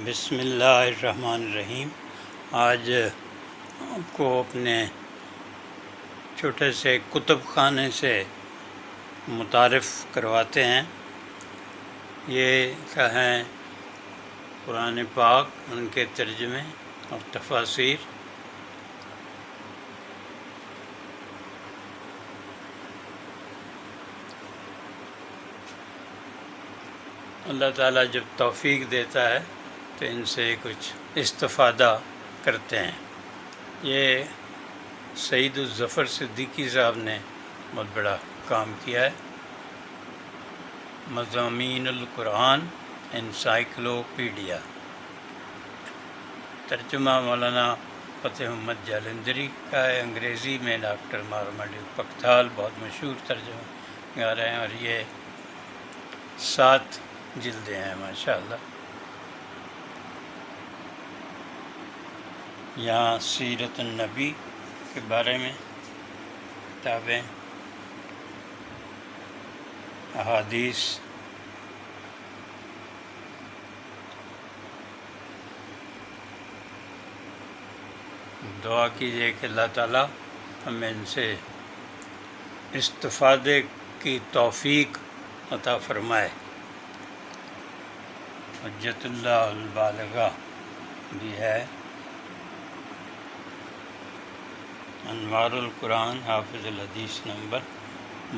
بسم اللہ الرحمن الرحیم۔ آج آپ کو اپنے چھوٹے سے کتب خانے سے متعارف کرواتے ہیں۔ یہ کیا ہے؟ قرآن پاک، ان کے ترجمے اور تفاسیر۔ اللہ تعالیٰ جب توفیق دیتا ہے تو ان سے کچھ استفادہ کرتے ہیں۔ یہ سعید الظفر صدیقی صاحب نے بہت بڑا کام کیا ہے۔ مضامین القرآن انسائکلوپیڈیا، ترجمہ مولانا فتح محمد جالندری کا ہے، انگریزی میں ڈاکٹر مارمڈی پکتھال بہت مشہور ترجمہ گار ہیں، اور یہ 7 جلدیں ہیں ماشاءاللہ۔ یہاں سیرت النبی کے بارے میں کتابیں، احادیث، دعا کیجیے کہ اللہ تعالیٰ ہمیں ان سے استفادے کی توفیق عطا فرمائے۔ حجت اللہ البالغہ بھی ہے، انوار القرآن حافظ الحدیث نمبر،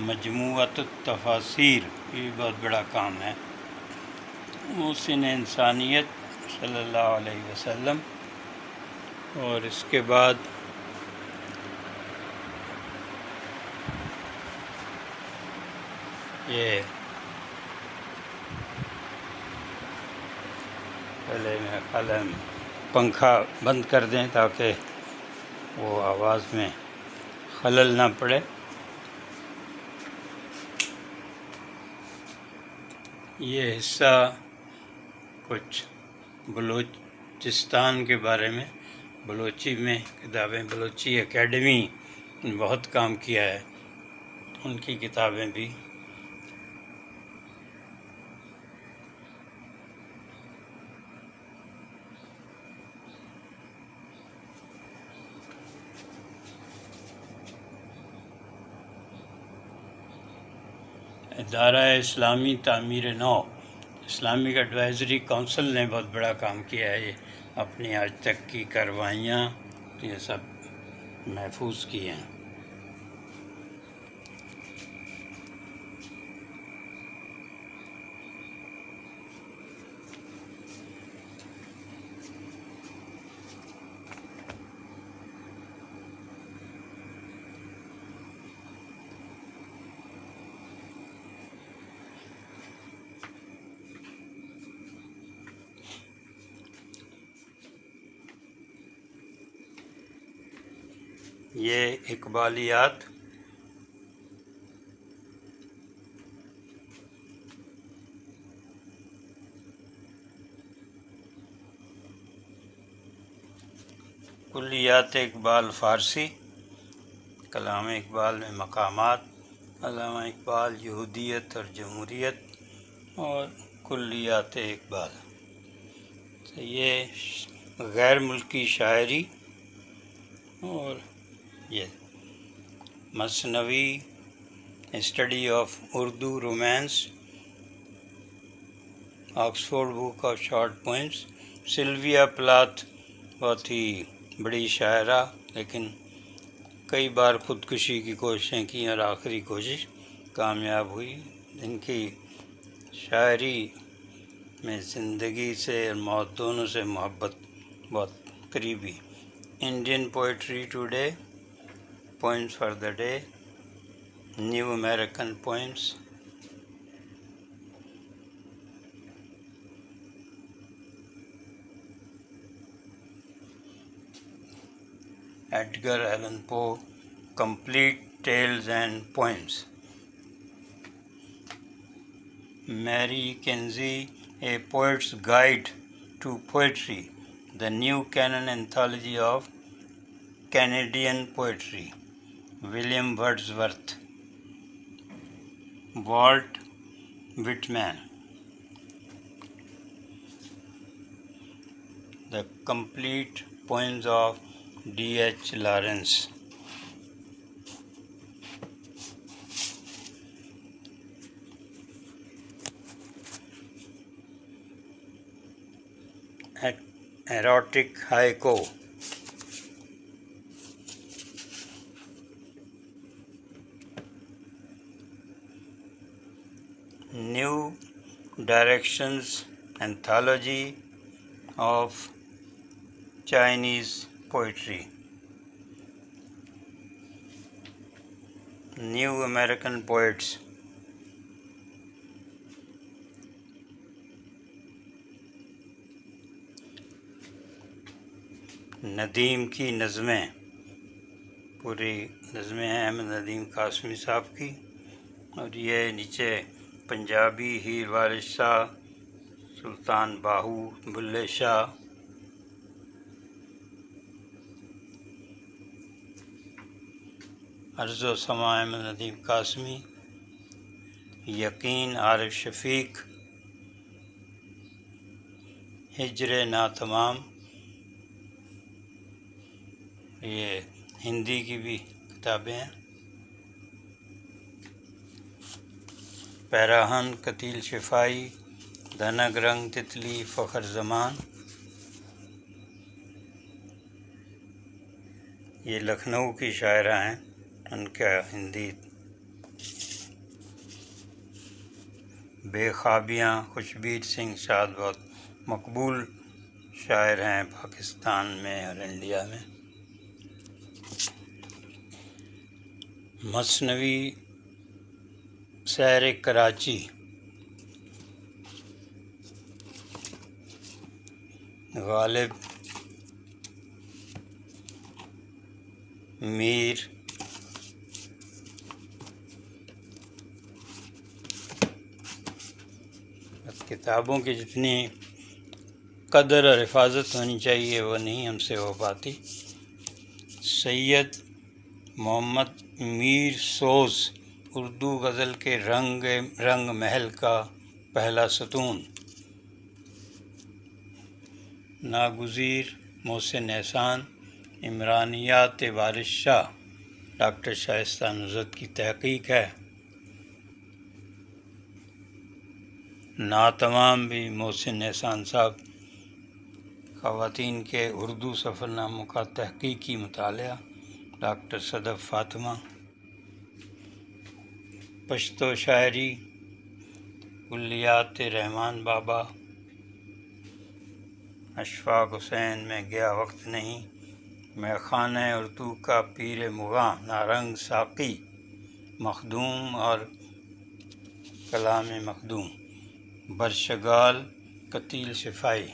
مجموعۃ التفاسیر، یہ بہت بڑا کام ہے۔ محسن انسانیت صلی اللہ علیہ وسلم، اور اس کے بعد یہ پہلے میں قلم پنکھا بند کر دیں تاکہ وہ آواز میں خلل نہ پڑے۔ یہ حصہ کچھ بلوچستان کے بارے میں، بلوچی میں کتابیں، بلوچی اکیڈمی بہت کام کیا ہے، ان کی کتابیں بھی۔ ادارہ اسلامی تعمیر نو، اسلامک ایڈوائزری کونسل نے بہت بڑا کام کیا ہے۔ یہ اپنی آج تک کی کاروائیاں یہ سب محفوظ کی ہیں۔ یہ اقبالیات، کلیات اقبال فارسی، کلام اقبال میں مقامات، علامہ اقبال، یہودیت اور جمہوریت، اور کلیات اقبال۔ تو یہ غیر ملکی شاعری، اور یہ مثنوی، study of Urdu romance, Oxford book of short poems. Sylvia Plath بہت ہی بڑی شاعرہ، لیکن کئی بار خودکشی کی کوششیں کی اور آخری کوشش کامیاب ہوئی۔ ان کی شاعری میں زندگی سے اور موت دونوں سے محبت بہت قریبی۔ Indian poetry today, poems for the day, new American poems. Edgar Allan Poe, complete tales and poems. Mary Kinzie, a poet's guide to poetry, the new canon anthology of Canadian poetry, William Wordsworth. Walt Whitman. The complete poems of D.H. Lawrence. Erotic haiku. New Directions Anthology of Chinese Poetry. New American Poets. Nadeem کی نظمیں. پوری نظمیں ہیں احمد ندیم قاسمی صاحب کی. اور یہ نیچے پنجابی ہیر وارث شاہ، سلطان باہو، بلے شاہ، عرض و سما احمد ندیم قاسمی، یقین عارف شفیق، ہجر ناتمام. یہ ہندی کی بھی کتابیں ہیں. پیراہن قتیل شفائی، دھنک رنگ تتلی فخر زمان. یہ لکھنؤ کی شاعرہ ہیں، ان کا ہندی. بے خوابیاں خوشبیر سنگھ شاد بہت مقبول شاعر ہیں پاکستان میں اور انڈیا میں. مثنوی سیر کراچی. غالب میر کتابوں کی جتنی قدر اور حفاظت ہونی چاہیے وہ نہیں ہم سے ہو پاتی. سید محمد میر سوز، اردو غزل کے رنگ محل کا پہلا ستون. ناگزیر محسن احسان، عمرانیات وارث شاہ، ڈاکٹر شائستہ نصرت کی تحقیق ہے. ناتمام بھی محسن احسان صاحب، خواتین کے اردو سفر ناموں کا تحقیقی مطالعہ، ڈاکٹر صدف فاطمہ. پشتو شاعری، کلیات رحمان بابا. اشفاق حسین میں گیا وقت نہیں، میخانہ اردو کا پیر مغاں، نارنگ ساقی، مخدوم اور کلام مخدوم. برشگال قتیل شفائی.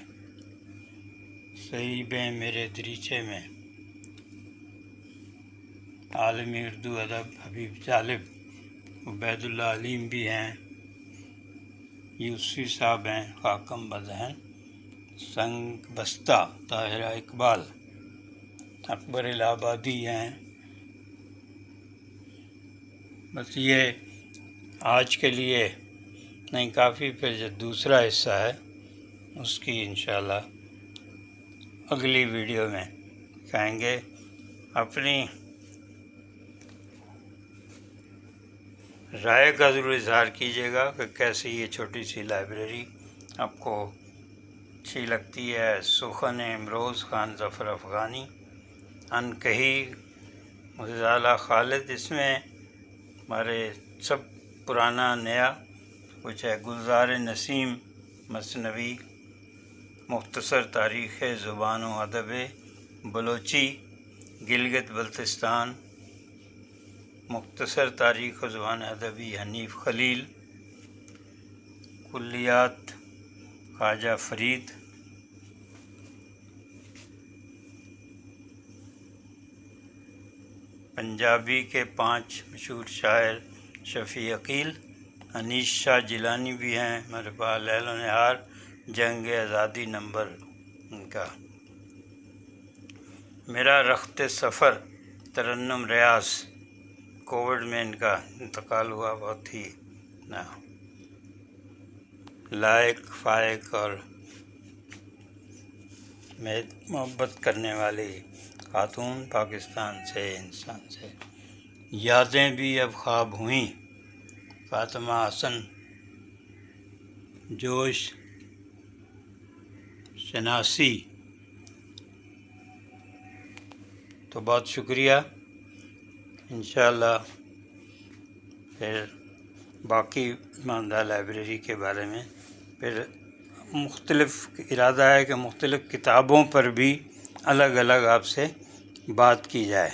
صحیبیں میرے دریچے میں. عالمی اردو ادب حبیب طالب. عبید اللہ علیم بھی ہیں، یوسفی صاحب ہیں، خاکم بذہن. سنگ بستہ طاہرہ اقبال. اکبر الہ آبادی ہیں. بس یہ آج کے لیے نہیں کافی. پھر جو دوسرا حصہ ہے اس کی انشاءاللہ اگلی ویڈیو میں کہیں گے. اپنی رائے کا ضرور اظہار کیجیے گا کہ کیسی یہ چھوٹی سی لائبریری آپ کو اچھی لگتی ہے. سخن امروز خان ظفر افغانی، ان کہی غزالہ خالد. اس میں ہمارے سب پرانا نیا کچھ ہے. گلزار نسیم مثنوی، مختصر تاریخ زبان و ادب بلوچی گلگت بلتستان، مختصر تاریخ و زبان ادبی حنیف خلیل، کلیات خواجہ فرید. پنجابی کے 5 مشہور شاعر شفیع عقیل. انیس شاہ جیلانی بھی ہیں ہمارے پاس. لیل و نہار، جنگ آزادی نمبر ان کا. میرا رخت سفر، ترنم ریاض. کووڈ میں ان کا انتقال ہوا. بہت ہی لائق، فائق اور محبت کرنے والی خاتون پاکستان سے، انسان سے۔ یادیں بھی اب خواب ہوئیں، فاطمہ حسن، جوش شناسی۔ تو بہت شکریہ، انشاءاللہ پھر باقی ماندہ لائبریری کے بارے میں پھر مختلف ارادہ ہے کہ مختلف کتابوں پر بھی الگ الگ آپ سے بات کی جائے۔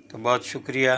تو بہت شکریہ۔